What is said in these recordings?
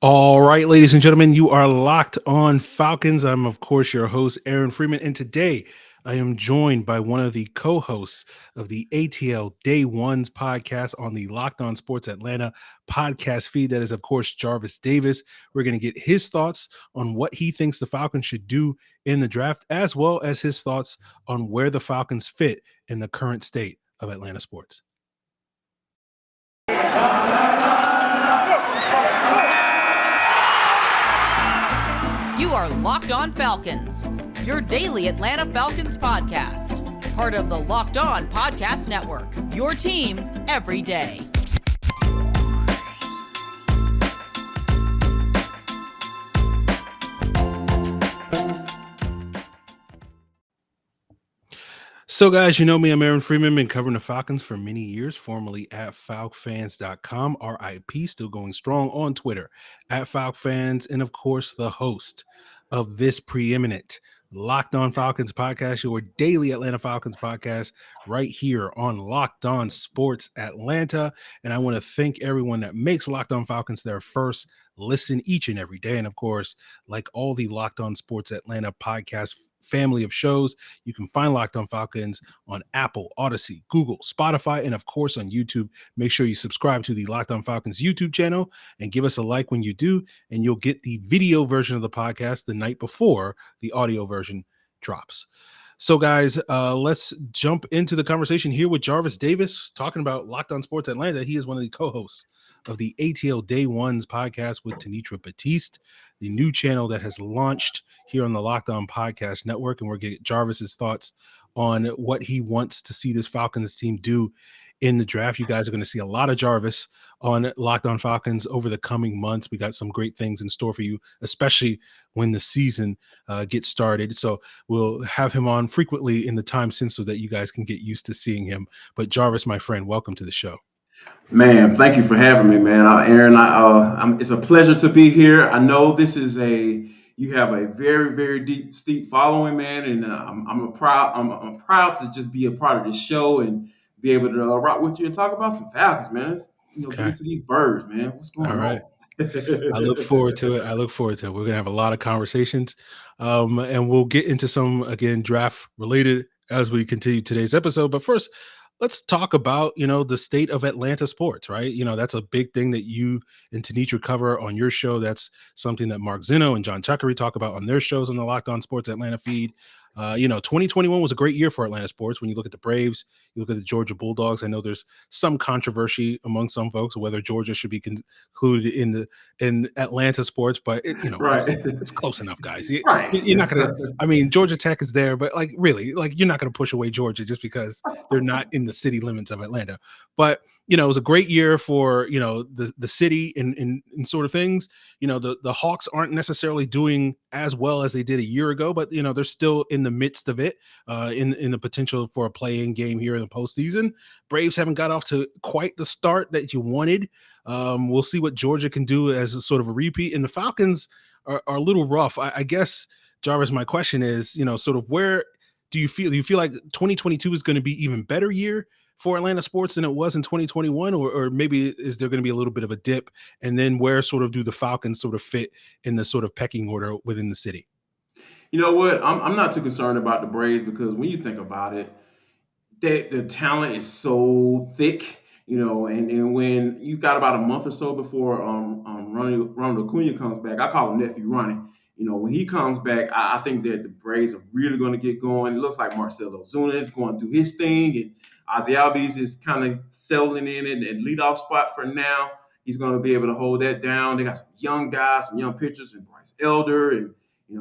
All right, ladies and gentlemen, you are locked on Falcons. I'm, of course, your host, Aaron Freeman. And today I am joined by one of the co hosts of the ATL Day Ones podcast on the Locked On Sports Atlanta podcast feed. That is, of course, Jarvis Davis. We're going to get his thoughts on what he thinks the Falcons should do in the draft, as well as his thoughts on where the Falcons fit in the current state of Atlanta sports. You are Locked On Falcons, your daily Atlanta Falcons podcast. Part of the Locked On Podcast Network, your team every day. So, guys, you know me. I'm Aaron Freeman. Been covering the Falcons for many years, formerly at FalcFans.com. RIP, still going strong on Twitter at FalcFans, and of course, the host of this preeminent Locked On Falcons podcast, your daily Atlanta Falcons podcast, right here on Locked On Sports Atlanta. And I want to thank everyone that makes Locked On Falcons their first listen each and every day. And of course, like all the Locked On Sports Atlanta podcast family of shows, you can find Locked On Falcons on Apple, Odyssey, Google, Spotify, and of course on YouTube. Make sure you subscribe to the Locked On Falcons YouTube channel and give us a like when you do, and you'll get the video version of the podcast the night before the audio version drops. So, guys, let's jump into the conversation here with Jarvis Davis, talking about Locked On Sports Atlanta. He is one of the co-hosts of the ATL Day Ones podcast with Tanitra Batiste, the new channel that has launched here on the Locked On Podcast Network. And we're going to get Jarvis's thoughts on what he wants to see this Falcons team do in the draft. You guys are going to see a lot of Jarvis on Locked On Falcons over the coming months. We got some great things in store for you, especially when the season gets started. So we'll have him on frequently in the time since so that you guys can get used to seeing him. But Jarvis, my friend, welcome to the show. Man, thank you for having me, man. Aaron, it's a pleasure to be here. I know you have a very, very deep, steep following, man, and I'm proud to just be a part of this show and be able to rock with you and talk about some Falcons, man. Get into these birds, man. What's going on? All right. I look forward to it. We're going to have a lot of conversations, and we'll get into some, again, draft related as we continue today's episode. But first, let's talk about, the state of Atlanta sports, right? That's a big thing that you and Tanitra cover on your show. That's something that Mark Zeno and John Chuckery talk about on their shows on the Locked On Sports Atlanta feed. 2021 was a great year for Atlanta sports. When you look at the Braves, you look at the Georgia Bulldogs. I know there's some controversy among some folks whether Georgia should be included in Atlanta sports, but Right. it's close enough, guys. Right. You're not gonna. I mean, Georgia Tech is there, but really, you're not gonna push away Georgia just because they're not in the city limits of Atlanta. But it was a great year for the city and sort of things. The Hawks aren't necessarily doing as well as they did a year ago, but they're still in the midst of it, in the potential for a play-in game here in the postseason. Braves haven't got off to quite the start that you wanted. We'll see what Georgia can do as a sort of a repeat, and the Falcons are a little rough. I guess, Jarvis, my question is, sort of where do you feel like 2022 is going to be even better year for Atlanta sports than it was in 2021, or maybe is there going to be a little bit of a dip? And then where sort of do the Falcons sort of fit in the sort of pecking order within the city? You know what? I'm not too concerned about the Braves because when you think about it, the talent is so thick, and when you've got about a month or so before Ronald Acuna comes back, I call him Nephew Ronnie. When he comes back, I think that the Braves are really going to get going. It looks like Marcell Ozuna is going to do his thing, and Ozzie Albies is kind of settling in at leadoff spot for now. He's going to be able to hold that down. They got some young guys, some young pitchers, and Bryce Elder, and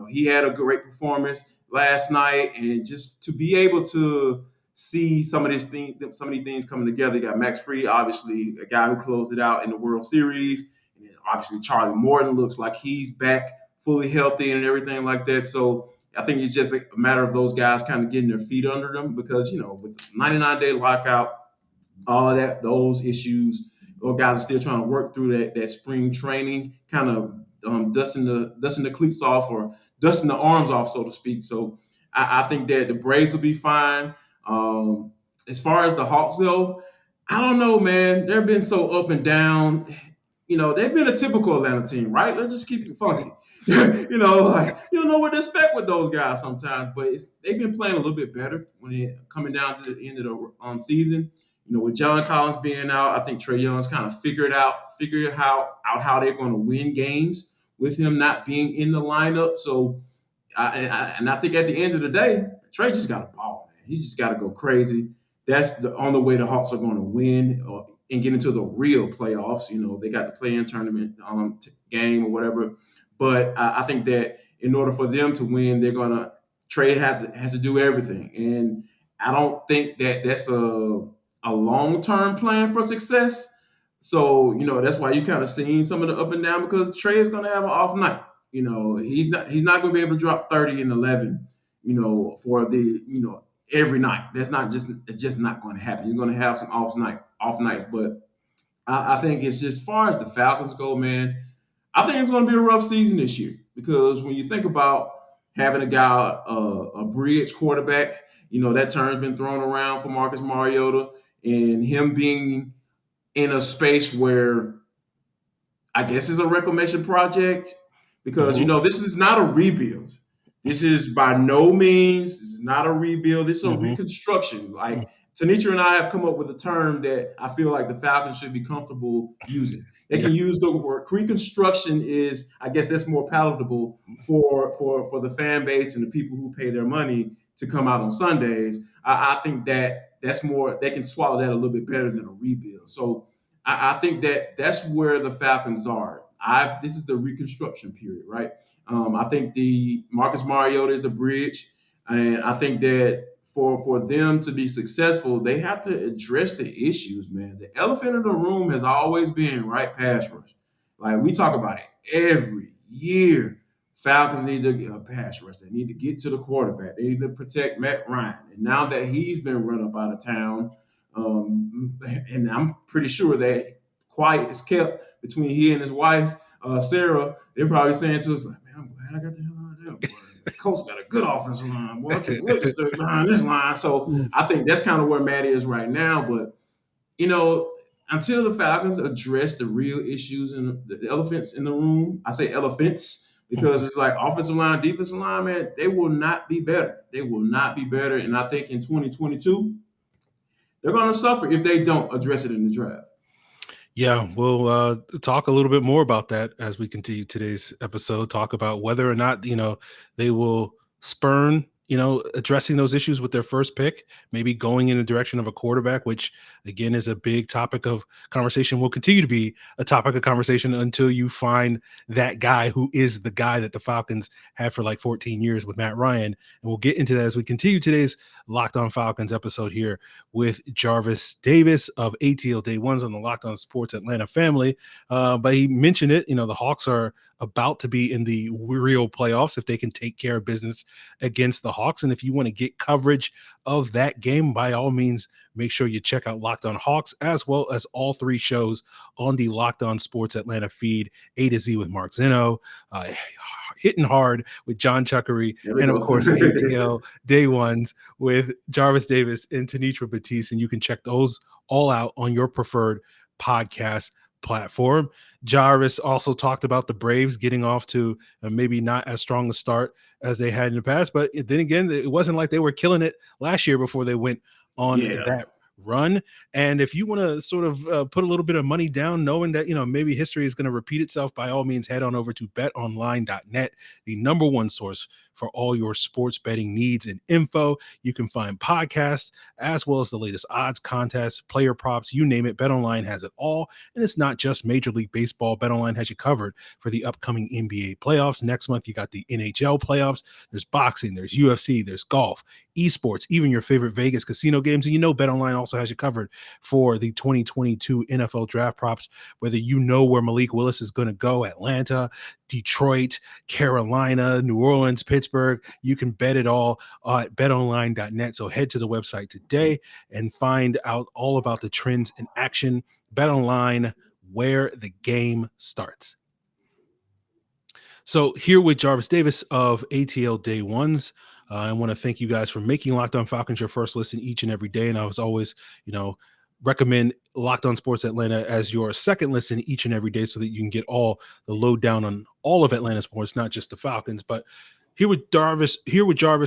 he had a great performance last night. And just to be able to see some of these things coming together, you got Max Fried, obviously a guy who closed it out in the World Series, and then obviously Charlie Morton looks like he's back fully healthy and everything like that. So I think it's just a matter of those guys kind of getting their feet under them because, with the 99-day lockout, all of that, those issues, those guys are still trying to work through that spring training, kind of dusting the cleats off or dusting the arms off, so to speak. So I think that the Braves will be fine. As far as the Hawks, though, I don't know, man. They've been so up and down. they've been a typical Atlanta team, right? Let's just keep it funky. Like you don't know what to expect with those guys sometimes, but they've been playing a little bit better when it coming down to the end of the season. With John Collins being out, I think Trey Young's kind of figured out how they're going to win games with him not being in the lineup. So, I think at the end of the day, Trey just got to ball, man. He just got to go crazy. That's the only way the Hawks are going to win and get into the real playoffs. They got the play-in tournament game or whatever. But I think that in order for them to win, they're going to Trey has to do everything, and I don't think that that's a long-term plan for success. So, that's why you kind of seen some of the up and down because Trey is going to have an off night. He's not going to be able to drop 30 and 11, for the, every night. It's just not going to happen. You're going to have some off nights. But I think it's just as far as the Falcons go, man, I think it's going to be a rough season this year because when you think about having a guy, a bridge quarterback, that term's been thrown around for Marcus Mariota and him being in a space where I guess it's a reclamation project because, this is not a rebuild. This is by no means, this is not a rebuild. This is a reconstruction. Like Tanitra and I have come up with a term that I feel like the Falcons should be comfortable using. They can use the word reconstruction is, I guess that's more palatable for the fan base and the people who pay their money to come out on Sundays. I think that's more, they can swallow that a little bit better than a rebuild. So I think that's where the Falcons are. This is the reconstruction period, right? I think the Marcus Mariota is a bridge, and I think that for them to be successful, they have to address the issues, man. The elephant in the room has always been right pass rush. Like we talk about it every year. Falcons need to get a pass rush. They need to get to the quarterback. They need to protect Matt Ryan. And now that he's been run up out of town, and I'm pretty sure that quiet is kept between he and his wife, Sarah. They're probably saying to us, like, man, I'm glad I got the hell out of there, boy. The Colts got a good offensive line. Boy, I can't wait to stay behind this line. So I think that's kind of where Matt is right now. But, until the Falcons address the real issues and the elephants in the room, I say elephants because it's like offensive line, defensive line, man, they will not be better. They will not be better. And I think in 2022, they're going to suffer if they don't address it in the draft. Yeah, we'll talk a little bit more about that as we continue today's episode, talk about whether or not, they will spurn, addressing those issues with their first pick, maybe going in the direction of a quarterback, which again is a big topic of conversation, will continue to be a topic of conversation until you find that guy who is the guy that the Falcons had for like 14 years with Matt Ryan. And we'll get into that as we continue today's Locked On Falcons episode here with Jarvis Davis of ATL Day Ones on the Locked On Sports Atlanta family. But he mentioned it, the Hawks are about to be in the real playoffs if they can take care of business against the Hawks. And if you want to get coverage of that game, by all means, make sure you check out Locked On Hawks as well as all three shows on the Locked On Sports Atlanta feed, A to Z with Mark Zeno, Hitting Hard with John Chuckery, and of course ATL Day Ones with Jarvis Davis and Tanitra Batiste. And you can check those all out on your preferred podcast platform. Jarvis also talked about the Braves getting off to maybe not as strong a start as they had in the past, but then again, it wasn't like they were killing it last year before they went on that run. And if you want to sort of put a little bit of money down, knowing that, maybe history is going to repeat itself, by all means, head on over to betonline.net, the number one source for all your sports betting needs and info. You can find podcasts as well as the latest odds, contests, player props, you name it. BetOnline has it all. And it's not just Major League Baseball. BetOnline has you covered for the upcoming NBA playoffs. Next month, you got the NHL playoffs. There's boxing, there's UFC, there's golf, esports, even your favorite Vegas casino games. And BetOnline also has you covered for the 2022 NFL draft props, whether where Malik Willis is going to go, Atlanta, Detroit, Carolina, New Orleans, Pittsburgh. You can bet it all at betonline.net. So head to the website today and find out all about the trends in action. BetOnline, where the game starts. So here with Jarvis Davis of ATL Day Ones. I want to thank you guys for making Locked On Falcons your first listen each and every day. And I was always, recommend Locked On Sports Atlanta as your second listen each and every day so that you can get all the lowdown on all of Atlanta sports, not just the Falcons. But here with Jarvis,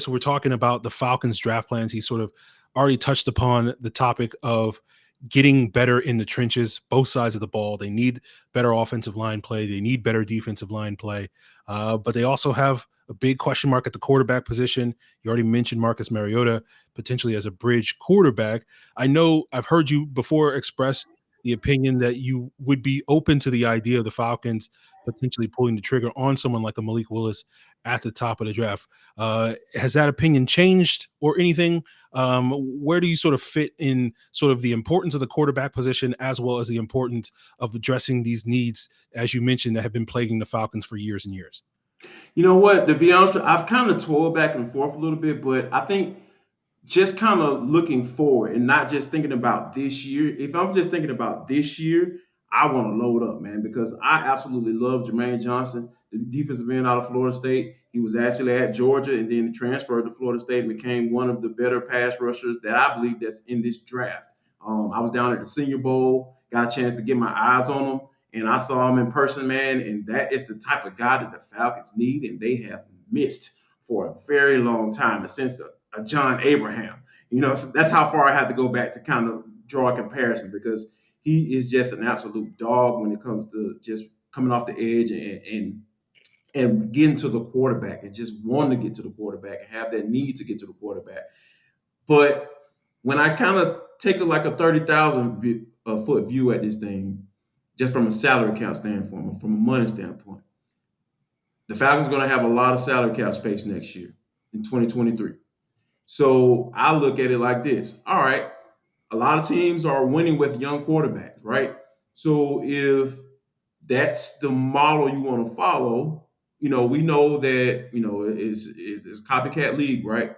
we're talking about the Falcons draft plans. He sort of already touched upon the topic of getting better in the trenches, both sides of the ball. They need better offensive line play. They need better defensive line play. But they also have a big question mark at the quarterback position. You already mentioned Marcus Mariota potentially as a bridge quarterback. I know I've heard you before express the opinion that you would be open to the idea of the Falcons potentially pulling the trigger on someone like a Malik Willis at the top of the draft. Has that opinion changed or anything? Where do you sort of fit in sort of the importance of the quarterback position as well as the importance of addressing these needs, as you mentioned, that have been plaguing the Falcons for years and years? You know what? To be honest, I've kind of toiled back and forth a little bit, but I think just kind of looking forward and not just thinking about this year. If I'm just thinking about this year, I want to load up, man, because I absolutely love Jermaine Johnson, the defensive end out of Florida State. He was actually at Georgia and then transferred to Florida State and became one of the better pass rushers that I believe that's in this draft. I was down at the Senior Bowl, got a chance to get my eyes on him, and I saw him in person, man, and that is the type of guy that the Falcons need, and they have missed for a very long time, and since a John Abraham. So that's how far I had to go back to kind of draw a comparison because he is just an absolute dog when it comes to just coming off the edge and getting to the quarterback and just wanting to get to the quarterback and have that need to get to the quarterback. But when I kind of take like a 30,000 foot view at this thing, just from a salary cap standpoint, from a money standpoint, the Falcons are going to have a lot of salary cap space next year in 2023. So I look at it like this. All right, a lot of teams are winning with young quarterbacks, right? So if that's the model you want to follow, we know that, it's copycat league, right?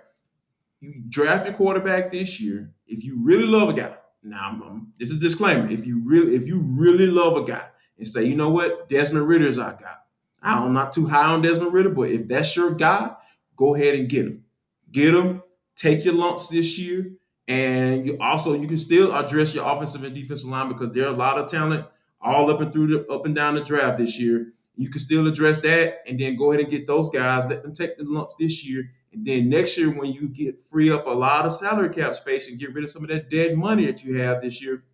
You draft your quarterback this year. If you really love a guy, now this is a disclaimer. If you really love a guy and say, you know what, Desmond Ridder is our guy. I'm not too high on Desmond Ridder, but if that's your guy, go ahead and get him. Get him. Take your lumps this year, and you can still address your offensive and defensive line because there are a lot of talent all up and down the draft this year. You can still address that, and then go ahead and get those guys. Let them take the lumps this year, and then next year when you free up a lot of salary cap space and get rid of some of that dead money that you have this year,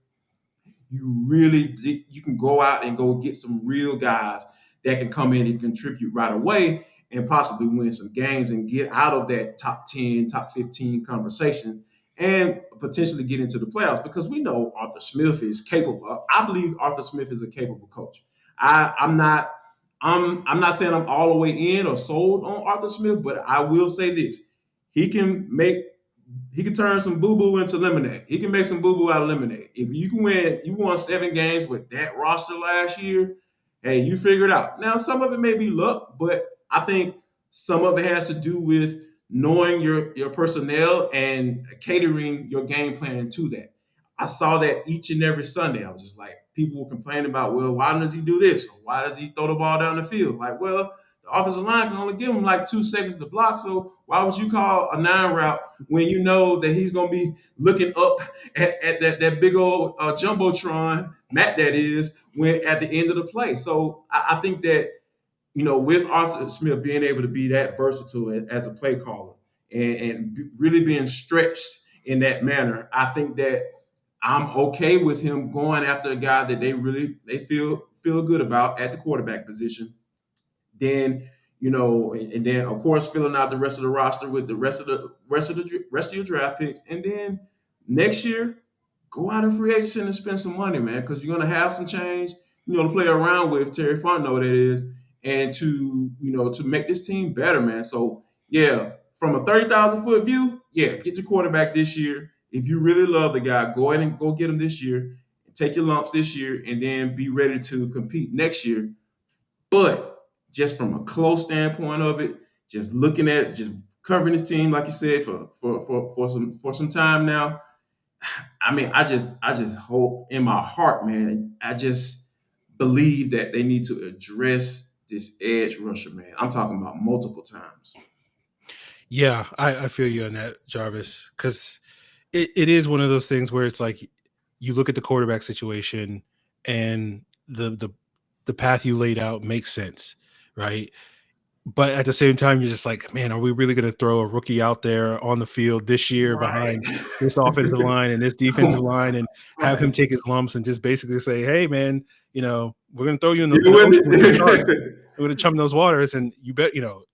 you can go out and go get some real guys that can come in and contribute right away and possibly win some games and get out of that top 10, top 15 conversation and potentially get into the playoffs because we know Arthur Smith is capable. I believe Arthur Smith is a capable coach. I'm not saying I'm all the way in or sold on Arthur Smith, but I will say this. He can turn some boo-boo into lemonade. He can make some boo-boo out of lemonade. If you won 7 games with that roster last year, hey, you figure it out. Now, some of it may be luck, but I think some of it has to do with knowing your personnel and catering your game plan to that. I saw that each and every Sunday. I was just like, people were complaining about, well, why does he do this? Or why does he throw the ball down the field? Like, well, the offensive line can only give him like 2 seconds to block. So why would you call a 9 route when you know that he's going to be looking up at that big old jumbotron, Matt that is, when at the end of the play? So I think that, with Arthur Smith being able to be that versatile as a play caller and really being stretched in that manner, I think that I'm okay with him going after a guy that they feel good about at the quarterback position. Then, and then of course filling out the rest of the roster with the rest of your draft picks, and then next year go out in free agency and spend some money, man, because you're gonna have some change, to play around with. Terry Fontenot, that is. And to make this team better, man. So yeah, from a 30,000 foot view, yeah, get your quarterback this year. If you really love the guy, go ahead and go get him this year. Take your lumps this year, and then be ready to compete next year. But just from a close standpoint of it, just looking at it, just covering this team, like you said, for some time now. I mean, I just hope in my heart, man. I just believe that they need to address this edge rusher, man. I'm talking about multiple times. Yeah, I feel you on that, Jarvis, because it is one of those things where it's like you look at the quarterback situation, and the path you laid out makes sense, right? But at the same time, you're just like, man, are we really going to throw a rookie out there on the field this year Right. behind this offensive line and this defensive line, and have him Right. take his lumps and just basically say, hey, man, we're going to throw you in Deal the with ocean with some sharks. it. We're going to chum those waters, and you bet,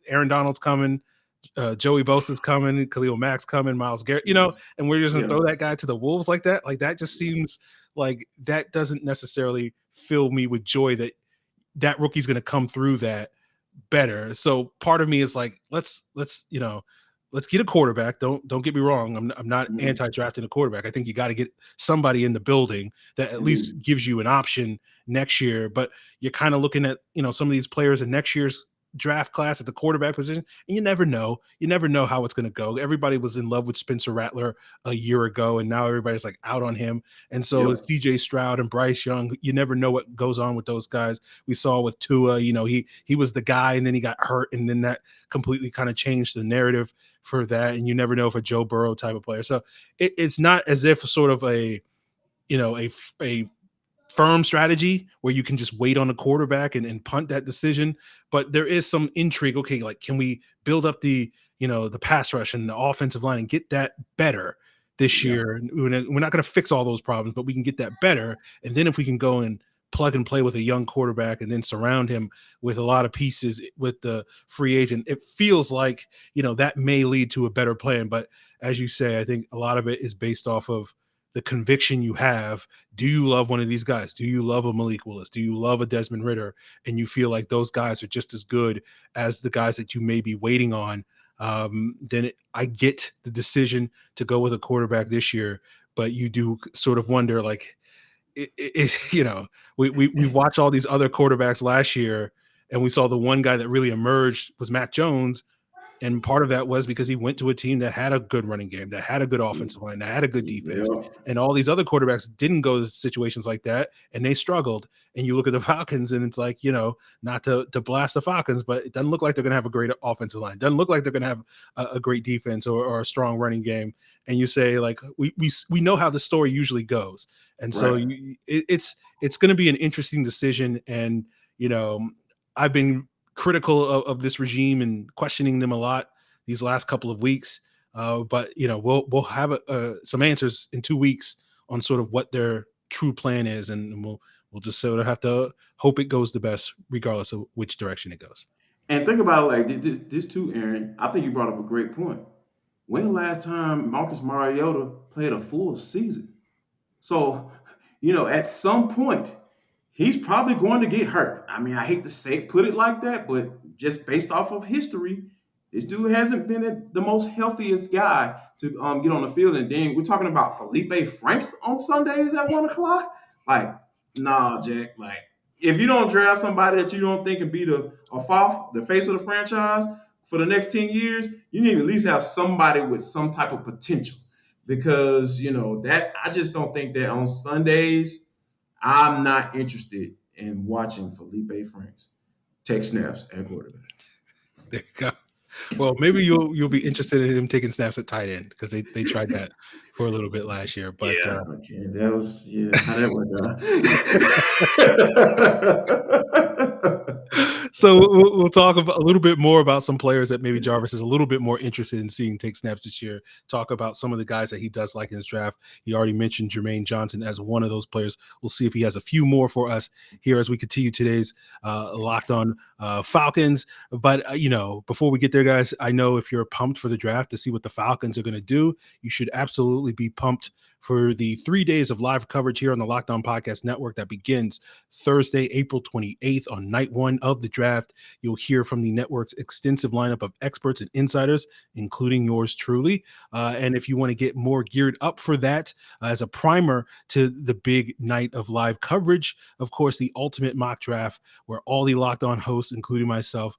Aaron Donald's coming, Joey Bosa's coming, Khalil Mack's coming, Myles Garrett, and we're just going to Yeah. throw that guy to the wolves like that. Like, that just seems like that doesn't necessarily fill me with joy that rookie's going to come through that better. So part of me is like, let's get a quarterback. Don't get me wrong. I'm not Mhm. anti-drafting a quarterback. I think you got to get somebody in the building that at least gives you an option next year. But you're kind of looking at some of these players in next year's draft class at the quarterback position, and you never know. You never know how it's going to go. Everybody was in love with Spencer Rattler a year ago, and now everybody's like out on him. And so Yep. CJ Stroud and Bryce Young, you never know what goes on with those guys. We saw with Tua, he was the guy, and then he got hurt, and then that completely kind of changed the narrative for that. And you never know if a Joe Burrow type of player. So it's not as if sort of a firm strategy where you can just wait on the quarterback and punt that decision. But there is some intrigue. Okay, like, can we build up the pass rush and the offensive line and get that better this Yeah. year? And we're not going to fix all those problems, but we can get that better. And then if we can go and plug and play with a young quarterback and then surround him with a lot of pieces with the free agent, it feels like, that may lead to a better plan. But as you say, I think a lot of it is based off of the conviction you have. Do you love one of these guys? Do you love a Malik Willis? Do you love a Desmond Ridder? And you feel like those guys are just as good as the guys that you may be waiting on. Then I get the decision to go with a quarterback this year, but you do sort of wonder, like, we've watched all these other quarterbacks last year, and we saw the one guy that really emerged was Mac Jones. And part of that was because he went to a team that had a good running game, that had a good offensive line, that had a good defense. Yeah. And all these other quarterbacks didn't go to situations like that, and they struggled. And you look at the Falcons, and it's like, not to blast the Falcons, but it doesn't look like they're going to have a great offensive line. It doesn't look like they're going to have a great defense or a strong running game. And you say, like, we know how the story usually goes. And so Right. it's going to be an interesting decision. And, I've been critical of this regime and questioning them a lot these last couple of weeks. But we'll have some answers in 2 weeks on sort of what their true plan is, and we'll just sort of have to hope it goes the best, regardless of which direction it goes. And think about it like this too, Aaron. I think you brought up a great point. When the last time Marcus Mariota played a full season? So, at some point, he's probably going to get hurt. I mean, I hate to put it like that, but just based off of history, this dude hasn't been the most healthiest guy to get on the field. And then we're talking about Felipe Franks on Sundays at 1:00. Like, nah, Jack. Like, if you don't draft somebody that you don't think can be the face of the franchise for the next 10 years, you need to at least have somebody with some type of potential. Because, that I just don't think that on Sundays, I'm not interested in watching Felipe Franks take snaps at quarterback. There you go. Well, maybe you'll be interested in him taking snaps at tight end, because they tried that for a little bit last year. But Okay, that was how that went down. So we'll talk about a little bit more about some players that maybe Jarvis is a little bit more interested in seeing take snaps this year. Talk about some of the guys that he does like in his draft. He already mentioned Jermaine Johnson as one of those players. We'll see if he has a few more for us here as we continue today's Locked On Falcons. But, before we get there, guys, I know if you're pumped for the draft to see what the Falcons are going to do, you should absolutely be pumped for the 3 days of live coverage here on the Locked On Podcast Network that begins Thursday, April 28th on night one of the draft. You'll hear from the network's extensive lineup of experts and insiders, including yours truly. And if you want to get more geared up for that as a primer to the big night of live coverage, of course, the ultimate mock draft, where all the Locked On hosts, including myself,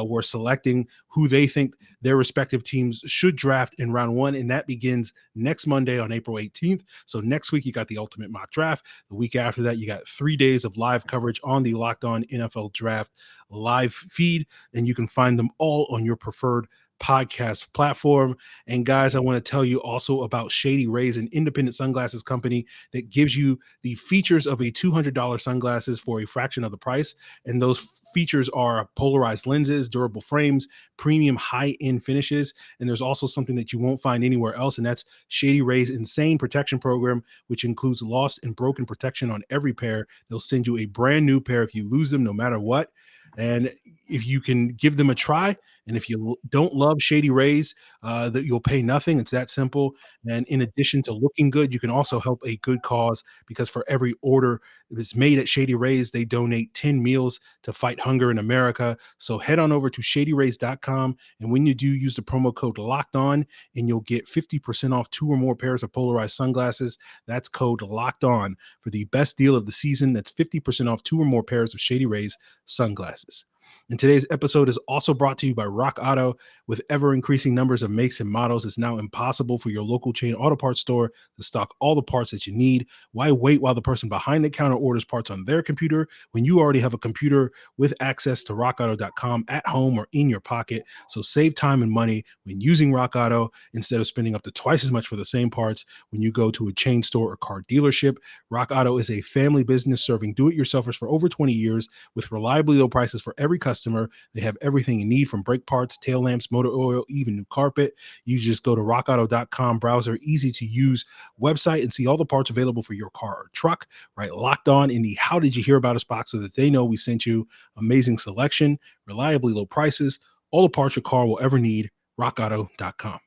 were selecting who they think their respective teams should draft in round one. And that begins next Monday on April 18th. So next week, you got the ultimate mock draft. The week after that, you got 3 days of live coverage on the Locked On NFL Draft live feed, and you can find them all on your preferred podcast platform. And guys, I want to tell you also about Shady Rays, an independent sunglasses company that gives you the features of a $200 sunglasses for a fraction of the price. And those features are polarized lenses, durable frames, premium high-end finishes, and there's also something that you won't find anywhere else, and that's Shady Rays Insane Protection Program, which includes lost and broken protection on every pair. They'll send you a brand new pair if you lose them, no matter what. And if you can give them a try, and if you don't love Shady Rays, that you'll pay nothing. It's that simple. And in addition to looking good, you can also help a good cause, because for every order that's made at Shady Rays, they donate 10 meals to fight hunger in America. So head on over to shadyrays.com. And when you do, use the promo code Locked On, and you'll get 50% off 2 or more pairs of polarized sunglasses. That's code Locked On for the best deal of the season. That's 50% off 2 or more pairs of Shady Rays sunglasses. And today's episode is also brought to you by Rock Auto. With ever-increasing numbers of makes and models, it's now impossible for your local chain auto parts store to stock all the parts that you need. Why wait while the person behind the counter orders parts on their computer when you already have a computer with access to rockauto.com at home or in your pocket? So save time and money when using Rock Auto instead of spending up to twice as much for the same parts when you go to a chain store or car dealership. Rock Auto is a family business serving do-it-yourselfers for over 20 years with reliably low prices for every customer. They have everything you need, from brake parts, tail lamps, motor oil, even new carpet. You just go to rockauto.com browser, easy to use website, and see all the parts available for your car or truck, right? Locked On in the How Did You Hear About Us box, so that they know we sent you. Amazing selection, reliably low prices, all the parts your car will ever need. rockauto.com.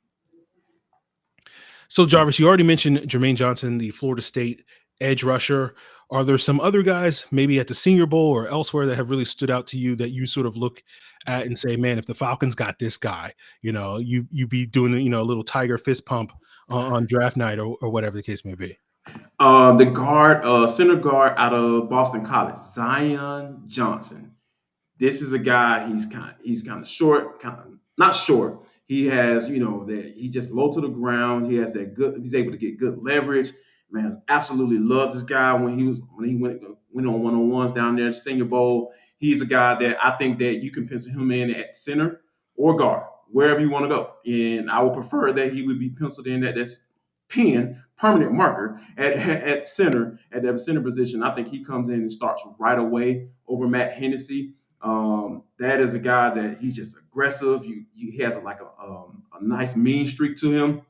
So, Jarvis, you already mentioned Jermaine Johnson, the Florida State edge rusher. Are there some other guys, maybe at the Senior Bowl or elsewhere, that have really stood out to you that you sort of look at and say, man, if the Falcons got this guy, you be doing, a little tiger fist pump on draft night, or whatever the case may be? The guard, center guard out of Boston College, Zion Johnson. This is a guy. He's kind of short, kind of not short. He has, that he's just low to the ground. He has that good. He's able to get good leverage. Man, absolutely love this guy when he went on one-on-ones down there at Senior Bowl. He's a guy that I think that you can pencil him in at center or guard, wherever you want to go. And I would prefer that he would be penciled in at this permanent marker at center, at that center position. I think he comes in and starts right away over Matt Hennessy. That is a guy that he's just aggressive. He has a nice mean streak to him.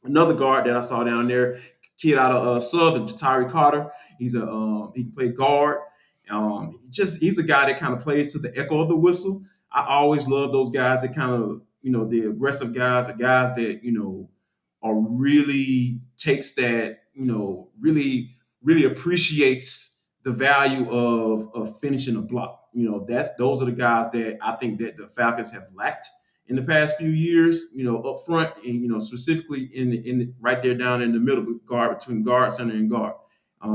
Another guard that I saw down there, kid out of Southern, Jatari Carter. He can play guard. He's a guy that kind of plays to the echo of the whistle. I always love those guys that kind of, the aggressive guys, the guys that, are really takes that, really, really appreciates the value of finishing a block. Those are the guys that I think that the Falcons have lacked in the past few years, up front, and specifically in right there down in the middle guard, between guard, center, and guard.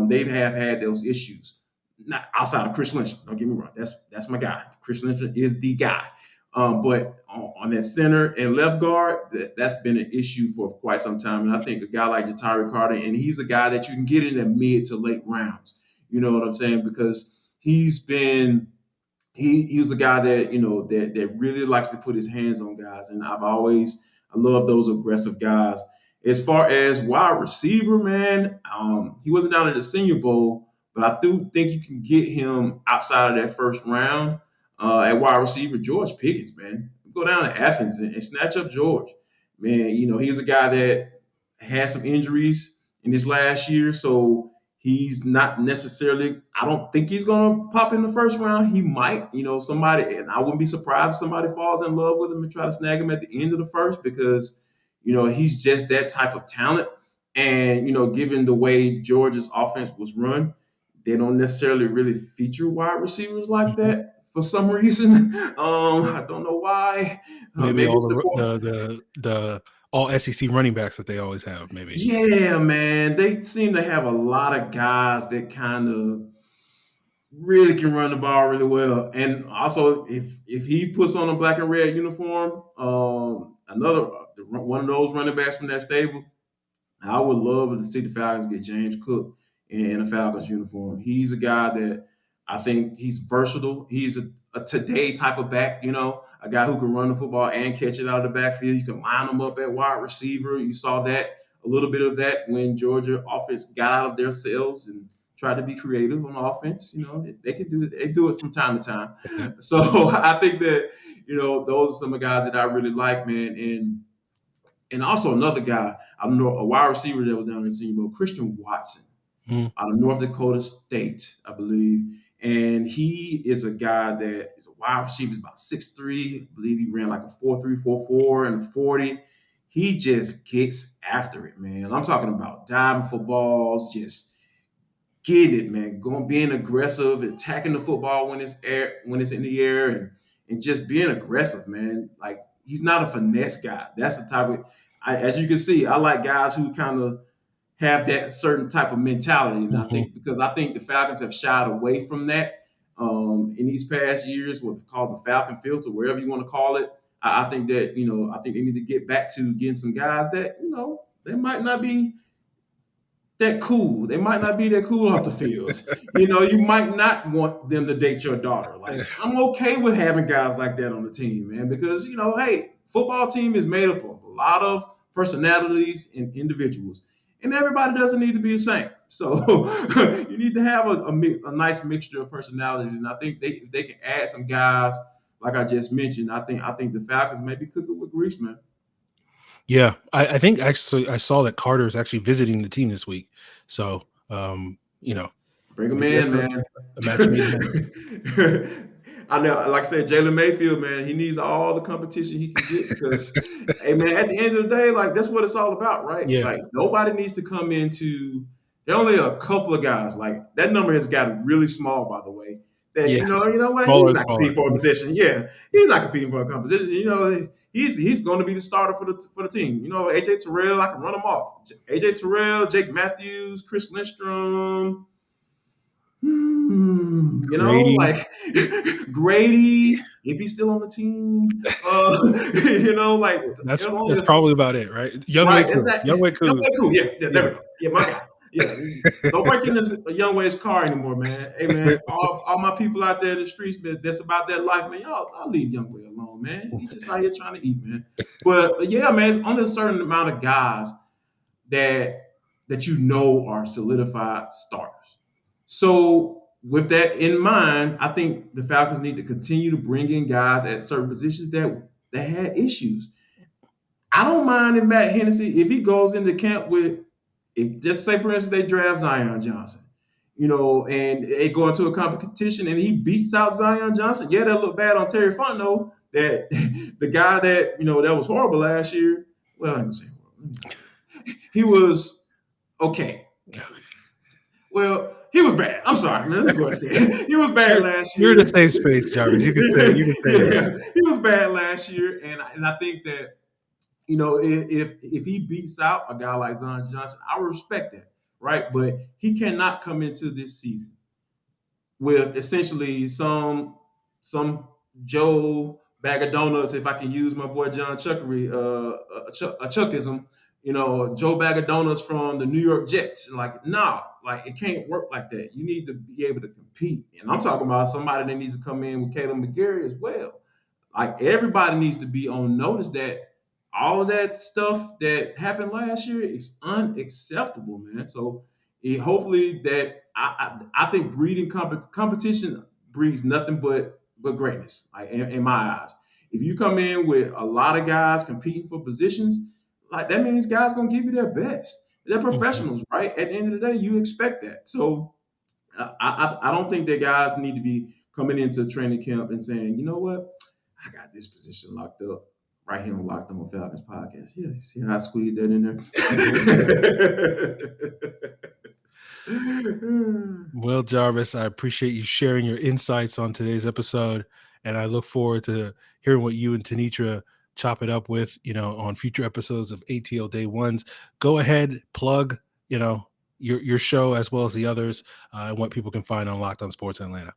They have had those issues. Not outside of Chris Lynch. Don't get me wrong. That's my guy. Chris Lynch is the guy. But on that center and left guard, that's been an issue for quite some time. And I think a guy like Jatari Carter, and he's a guy that you can get in the mid to late rounds. You know what I'm saying? Because he was a guy that that really likes to put his hands on guys, and I love those aggressive guys. As far as wide receiver, man, he wasn't down in the Senior Bowl, but I do think you can get him outside of that first round at wide receiver. George Pickens, man, go down to Athens and snatch up George. Man, he's a guy that had some injuries in his last year, so he's not necessarily, I don't think he's going to pop in the first round. He might, somebody, and I wouldn't be surprised if somebody falls in love with him and try to snag him at the end of the first, because, he's just that type of talent. And, given the way Georgia's offense was run, they don't necessarily really feature wide receivers like that for some reason. I don't know why. Maybe all the all SEC running backs that they always have, maybe. Yeah, man. They seem to have a lot of guys that kind of really can run the ball really well. And also, if he puts on a black and red uniform, one of those running backs from that stable, I would love to see the Falcons get James Cook in a Falcons uniform. He's a guy that I think he's versatile. He's a today type of back, a guy who can run the football and catch it out of the backfield. You can line him up at wide receiver. You saw that, a little bit of that when Georgia offense got out of their cells and tried to be creative on offense. They could do it. They do it from time to time. So I think that, those are some of the guys that I really like, man. And also another guy, I know a wide receiver that was down in the Senior Bowl, Christian Watson, out of North Dakota State, I believe. And he is a guy that is a wide receiver. He's about 6'3". I believe he ran like a 4.3, 4.4 and a 40. He just gets after it, man. I'm talking about diving for balls, just getting it, man. Being aggressive, attacking the football when it's in the air, and just being aggressive, man. Like, he's not a finesse guy. That's the type of, as you can see, I like guys who kind of have that certain type of mentality. And I think the Falcons have shied away from that in these past years, what's called the Falcon filter, wherever you want to call it. I think that, I think they need to get back to getting some guys that, they might not be that cool. They might not be that cool off the fields. You might not want them to date your daughter. Like, I'm okay with having guys like that on the team, man, because, hey, football team is made up of a lot of personalities and individuals. And everybody doesn't need to be the same. So you need to have a nice mixture of personalities. And I think if they can add some guys, like I just mentioned, I think the Falcons may be cooking with grease, man. Yeah, I think actually I saw that Carter is actually visiting the team this week. So, bring him in, man. I know, like I said, Jalen Mayfield, man, he needs all the competition he can get because, hey, man, at the end of the day, like, that's what it's all about, right? Yeah. Like, nobody needs to come into – there are only a couple of guys. Like, that number has gotten really small, by the way. That, you know what? He's not competing for a position. Yeah, he's not competing for a competition. He's going to be the starter for the team. AJ Terrell, I can run him off. AJ Terrell, Jake Matthews, Chris Lindstrom – Grady. like Grady, if he's still on the team, that's probably about it, right? Youngway Koo. Yeah, there we go. Yeah, my guy. Yeah, don't break into Youngway's car anymore, man. Hey, man, all my people out there in the streets that's about that life, man. Y'all leave Youngway alone, man. He's just out here trying to eat, man. But yeah, man, it's only a certain amount of guys that are solidified starters. So with that in mind, I think the Falcons need to continue to bring in guys at certain positions that had issues. I don't mind if Matt Hennessy, if he goes into camp just say, for instance, they draft Zion Johnson, and they go into a competition and he beats out Zion Johnson. Yeah, that look bad on Terry Fontenot, that the guy that, that was horrible last year. Well, I didn't say horrible. He was okay. Well, he was bad. I'm sorry, man. Let me go ahead and say it. He was bad last year. You're in the safe space, Jarvis. You can say that. He was bad last year, and I think that, if he beats out a guy like Zion Johnson, I respect that, right? But he cannot come into this season with essentially some Joe bag of donuts, if I can use my boy John Chuckery, a Chuckism. Joe bag of donuts from the New York Jets. Like, it can't work like that. You need to be able to compete. And I'm talking about somebody that needs to come in with Caleb McGarry as well. Like, everybody needs to be on notice that all of that stuff that happened last year is unacceptable, man. So hopefully that I think breeding competition breeds nothing but greatness, like in my eyes. If you come in with a lot of guys competing for positions, like, that means guys gonna give you their best. They're professionals, right? At the end of the day, you expect that. So I don't think that guys need to be coming into training camp and saying, you know what, I got this position locked up right here on Locked On Falcons podcast. Yeah, you see how I squeezed that in there? Well, Jarvis, I appreciate you sharing your insights on today's episode, and I look forward to hearing what you and Tenitra chop it up with, on future episodes of ATL Day Ones. Go ahead, plug, your show as well as the others, and what people can find on Locked On Sports Atlanta.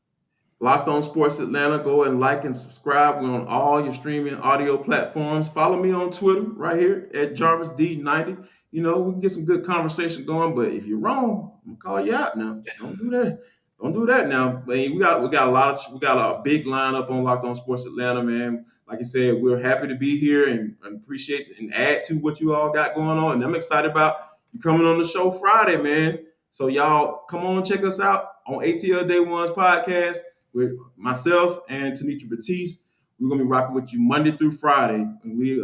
Locked On Sports Atlanta. Go and like and subscribe. We're on all your streaming audio platforms. Follow me on Twitter right here at JarvisD90. We can get some good conversation going, but if you're wrong, I'm going to call you out now. Don't do that. Don't do that now. Man, we got a big lineup on Locked On Sports Atlanta, man. Like I said, we're happy to be here and appreciate and add to what you all got going on. And I'm excited about you coming on the show Friday, man. So y'all come on and check us out on ATL Day One's podcast with myself and Tanisha Batiste. We're gonna be rocking with you Monday through Friday, and we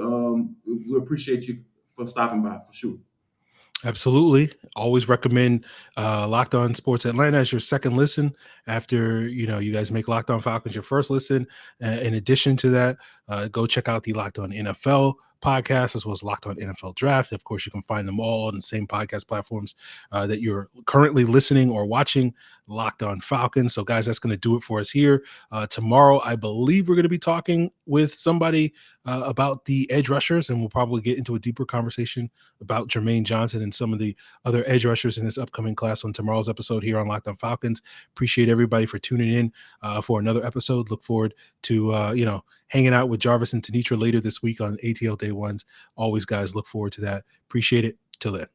appreciate you for stopping by for sure. Absolutely. Always recommend Locked On Sports Atlanta as your second listen after, you guys make Locked On Falcons your first listen. In addition to that, go check out the Locked On NFL podcast as well as Locked On NFL Draft. Of course, you can find them all on the same podcast platforms that you're currently listening or watching Locked On Falcons. So, guys, that's going to do it for us here. Tomorrow, I believe we're going to be talking with somebody about the edge rushers, and we'll probably get into a deeper conversation about Jermaine Johnson and some of the other edge rushers in this upcoming class on tomorrow's episode here on Locked On Falcons. Appreciate everybody for tuning in for another episode. Look forward to, hanging out with Jarvis and Tanitra later this week on ATL Day Ones. Always, guys, look forward to that. Appreciate it. Till then.